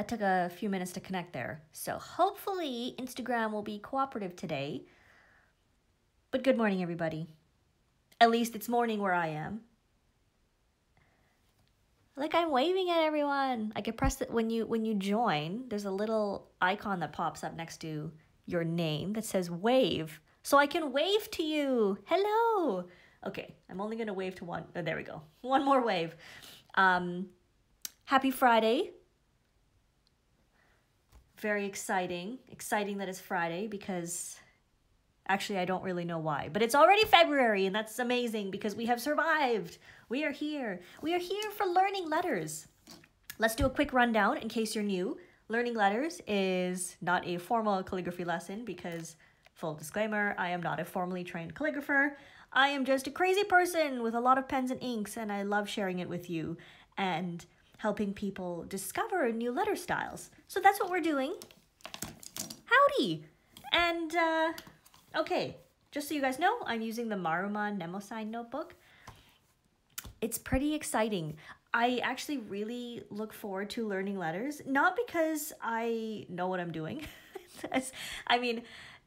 that took a few minutes to connect there. So hopefully Instagram will be cooperative today. But good morning, everybody. At least it's morning where I am. Like I'm waving at everyone. I can press it when you join. There's a little icon that pops up next to your name that says wave. So I can wave to you. Hello. Okay, I'm only gonna wave to one. Oh, there we go. One more wave. Happy Friday. Very exciting. Exciting that it's Friday because actually I don't really know why. But it's already February and that's amazing because we have survived. We are here. We are here for learning letters. Let's do a quick rundown in case you're new. Learning letters is not a formal calligraphy lesson because, full disclaimer, I am not a formally trained calligrapher. I am just a crazy person with a lot of pens and inks and I love sharing it with you and helping people discover new letter styles. So that's what we're doing. Howdy! And, okay, just so you guys know, I'm using the Maruma Mnemosyne notebook. It's pretty exciting. I actually really look forward to learning letters, not because I know what I'm doing. I mean,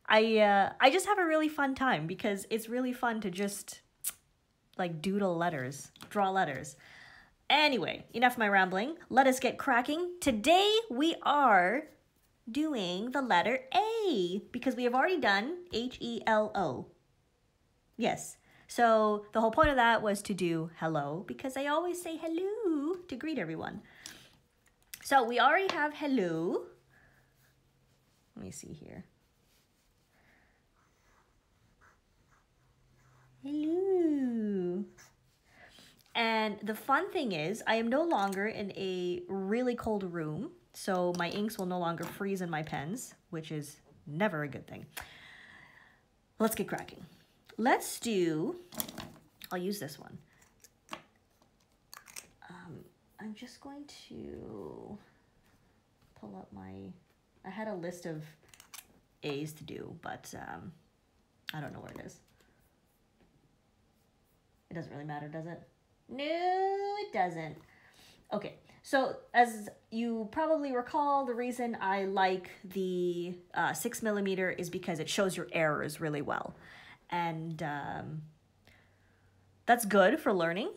I just have a really fun time because it's really fun to just like doodle letters, draw letters. Anyway, enough of my rambling. Let us get cracking. Today we are doing the letter A because we have already done H-E-L-O. Yes. So the whole point of that was to do hello because I always say hello to greet everyone. So we already have hello. Let me see here. Hello. And the fun thing is I am no longer in a really cold room, so my inks will no longer freeze in my pens, which is never a good thing. Let's get cracking. Let's do, I'll use this one. I'm just going to pull up I had a list of A's to do, but I don't know where it is. It doesn't really matter, does it? No, it doesn't. Okay, so as you probably recall, the reason I like the 6mm is because it shows your errors really well. And that's good for learning.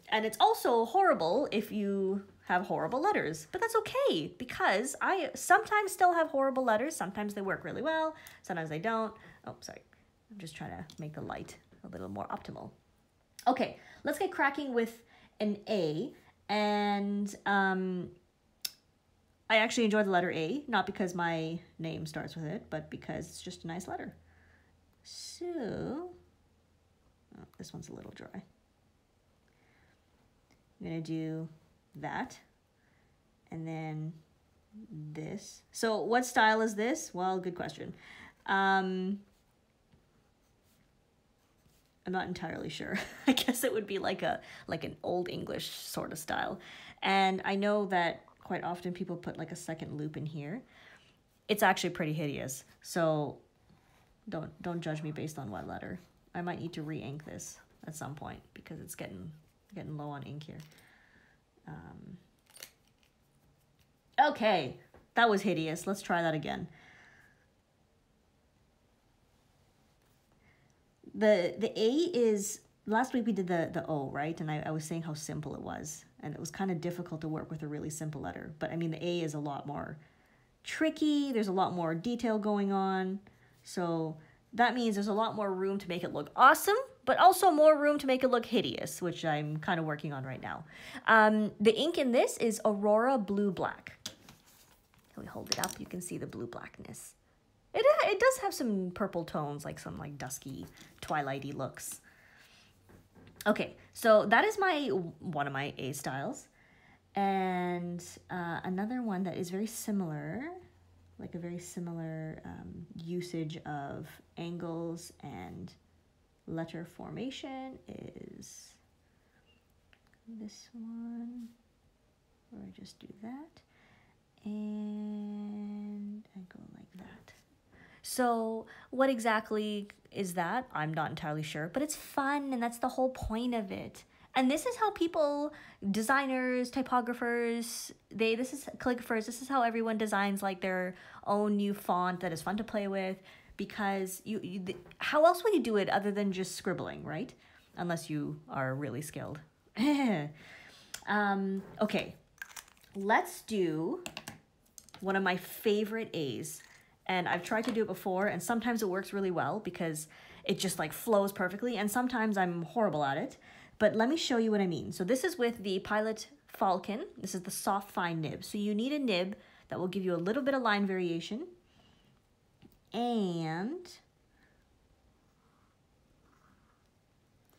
And it's also horrible if you have horrible letters. But that's okay, because I sometimes still have horrible letters. Sometimes they work really well, sometimes they don't. Oh, sorry. I'm just trying to make the light a little more optimal. Okay, let's get cracking with an A. And I actually enjoy the letter A, not because my name starts with it, but because it's just a nice letter. So, oh, this one's a little dry. I'm gonna do that, and then this. So what style is this? Well, good question. I'm not entirely sure. I guess it would be like an old English sort of style. And I know that quite often people put like a second loop in here. It's actually pretty hideous. So don't judge me based on what letter. I might need to re-ink this at some point because it's getting low on ink here. Okay, that was hideous. Let's try that again. The A is, last week we did the O, right? And I was saying how simple it was. And it was kind of difficult to work with a really simple letter. But I mean, the A is a lot more tricky. There's a lot more detail going on. So that means there's a lot more room to make it look awesome, but also more room to make it look hideous, which I'm kind of working on right now. The ink in this is Aurora Blue Black. Can we hold it up? You can see the blue blackness. It does have some purple tones, like some like dusky, twilighty looks. Okay, so that is one of my A styles. And another one that is very similar, like a very similar usage of angles and letter formation is this one, where I just do that. And I go like that. So what exactly is that? I'm not entirely sure, but it's fun and that's the whole point of it. And this is how people, designers, typographers, calligraphers, this is how everyone designs like their own new font that is fun to play with, because how else will you do it other than just scribbling, right? Unless you are really skilled. Okay, let's do one of my favorite A's. And I've tried to do it before, and sometimes it works really well because it just like flows perfectly, and sometimes I'm horrible at it. But let me show you what I mean. So this is with the Pilot Falcon. This is the soft fine nib. So you need a nib that will give you a little bit of line variation. And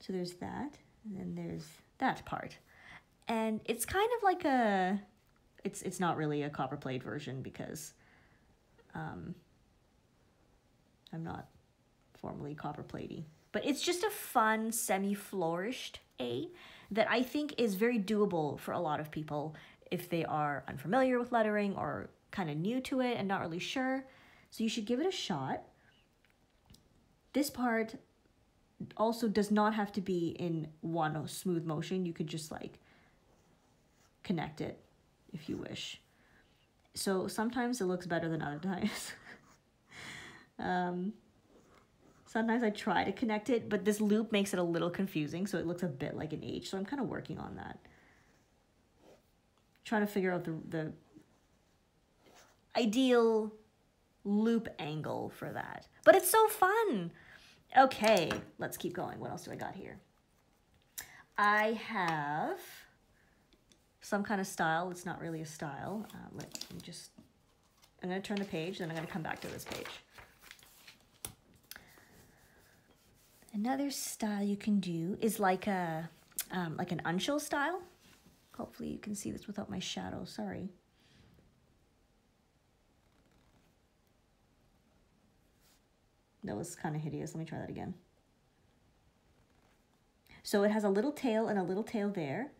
so there's that, and then there's that part. And it's kind of like a, it's not really a copperplate version because I'm not formally copperplatey. But it's just a fun, semi-flourished A that I think is very doable for a lot of people if they are unfamiliar with lettering or kind of new to it and not really sure. So you should give it a shot. This part also does not have to be in one smooth motion. You could just like connect it if you wish. So sometimes it looks better than other times. Sometimes I try to connect it, but this loop makes it a little confusing, so it looks a bit like an H. So I'm kind of working on that. Trying to figure out the ideal loop angle for that. But it's so fun. Okay, let's keep going. What else do I got here? I have some kind of style. It's not really a style. Let me just, I'm going to turn the page, then I'm going to come back to this page. Another style you can do is like an uncial style. Hopefully you can see this without my shadow, sorry. That was kind of hideous. Let me try that again. So it has a little tail and a little tail there,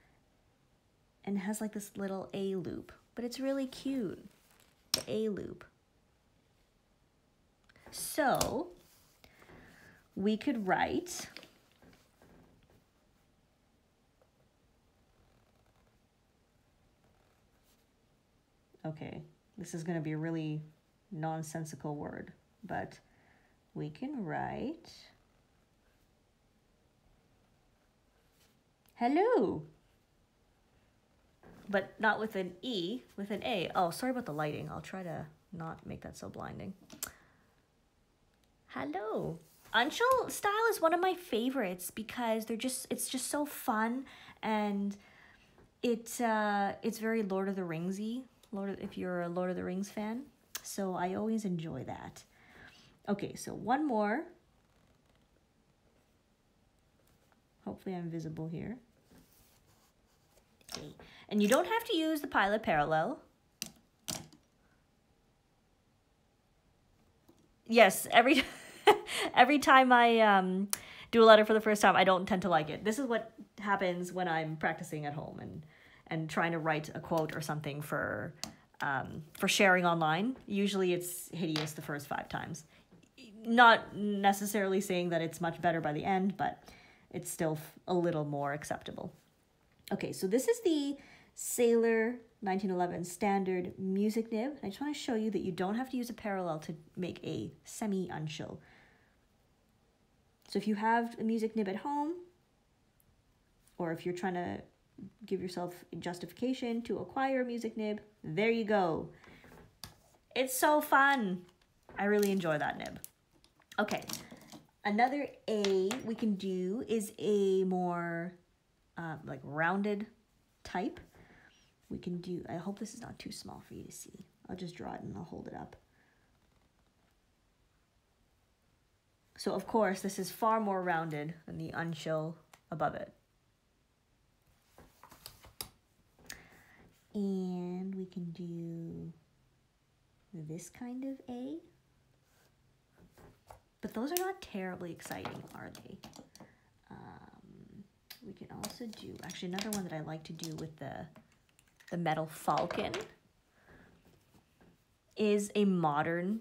and it has like this little A loop, but it's really cute, the A loop. So we could write okay, this is going to be a really nonsensical word, but we can write hello, but not with an E, with an A. Oh, sorry about the lighting. I'll try to not make that so blinding. Hello. Uncial style is one of my favorites because it's just so fun, and it's very Lord of the Ringsy. If you're a Lord of the Rings fan. So I always enjoy that. Okay, so one more. Hopefully I'm visible here. Okay. And you don't have to use the Pilot parallel. Yes, every time I do a letter for the first time, I don't tend to like it. This is what happens when I'm practicing at home and trying to write a quote or something for sharing online. Usually it's hideous the first 5 times. Not necessarily saying that it's much better by the end, but it's still a little more acceptable. Okay, so this is the Sailor 1911 standard music nib. I just want to show you that you don't have to use a parallel to make a semi-uncial. So if you have a music nib at home, or if you're trying to give yourself justification to acquire a music nib, there you go. It's so fun. I really enjoy that nib. Okay, another A we can do is a more like rounded type. We can do, I hope this is not too small for you to see. I'll just draw it and I'll hold it up. So of course, this is far more rounded than the uncial above it. And we can do this kind of A. But those are not terribly exciting, are they? We can also do, actually another one that I like to do with the metal Falcon is a modern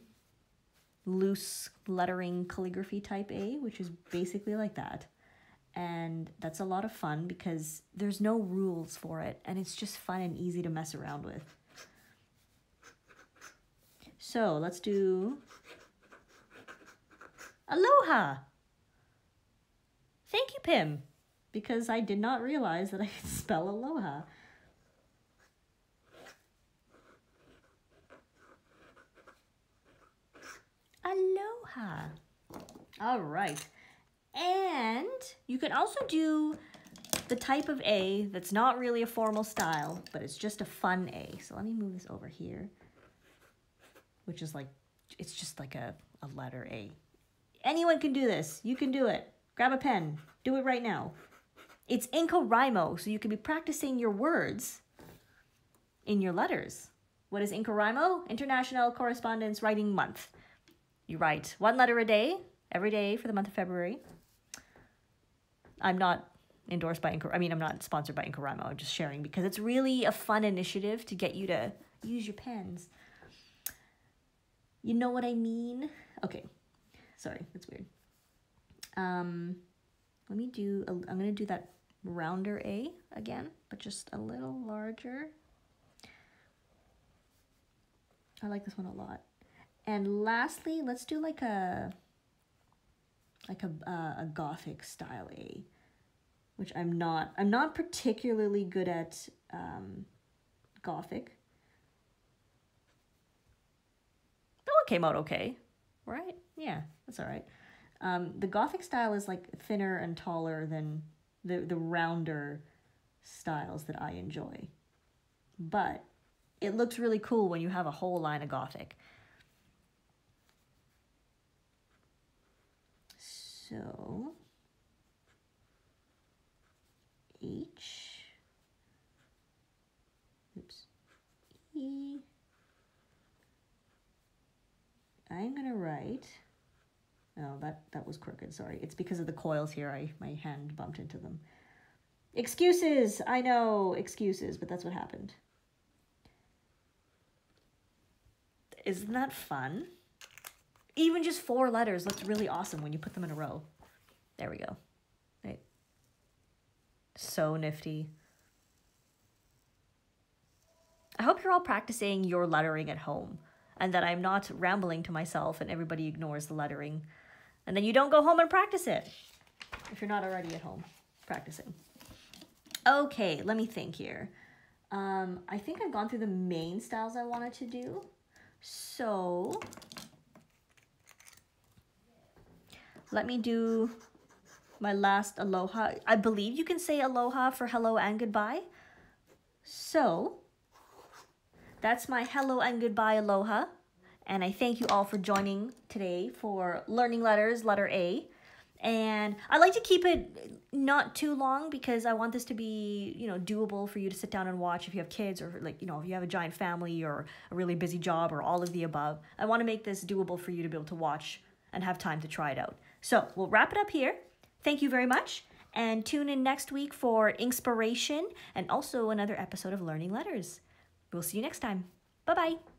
loose lettering calligraphy type A, which is basically like that. And that's a lot of fun because there's no rules for it, and it's just fun and easy to mess around with. So let's do aloha. Thank you, Pim, because I did not realize that I could spell aloha. Aloha. All right. And you can also do the type of A that's not really a formal style, but it's just a fun A. So let me move this over here, which is like, it's just like a letter A. Anyone can do this. You can do it. Grab a pen. Do it right now. It's NaNoWriMo, so you can be practicing your words in your letters. What is NaNoWriMo? International Correspondence Writing Month. You write 1 letter a day, every day for the month of February. I'm not endorsed by I'm not sponsored by NaNoWriMo. I'm just sharing because it's really a fun initiative to get you to use your pens. You know what I mean? Okay. Sorry, that's weird. Let me do, I'm going to do that rounder A again, but just a little larger. I like this one a lot. And lastly, let's do like a Gothic style A, which I'm not particularly good at Gothic. That one came out okay, right? Yeah, that's all right. The Gothic style is like thinner and taller than the rounder styles that I enjoy. But it looks really cool when you have a whole line of Gothic. So, H, oops, E, I'm gonna write, oh, that was crooked, sorry. It's because of the coils here, my hand bumped into them. Excuses, I know, excuses, but that's what happened. Isn't that fun? Even just 4 letters looks really awesome when you put them in a row. There we go. Right. So nifty. I hope you're all practicing your lettering at home and that I'm not rambling to myself and everybody ignores the lettering. And then you don't go home and practice it if you're not already at home practicing. Okay, let me think here. I think I've gone through the main styles I wanted to do. So let me do my last aloha. I believe you can say aloha for hello and goodbye. So that's my hello and goodbye aloha. And I thank you all for joining today for Learning Letters, letter A. And I like to keep it not too long because I want this to be, doable for you to sit down and watch if you have kids or if you have a giant family or a really busy job or all of the above. I want to make this doable for you to be able to watch and have time to try it out. So we'll wrap it up here. Thank you very much. And tune in next week for inspiration and also another episode of Learning Letters. We'll see you next time. Bye-bye.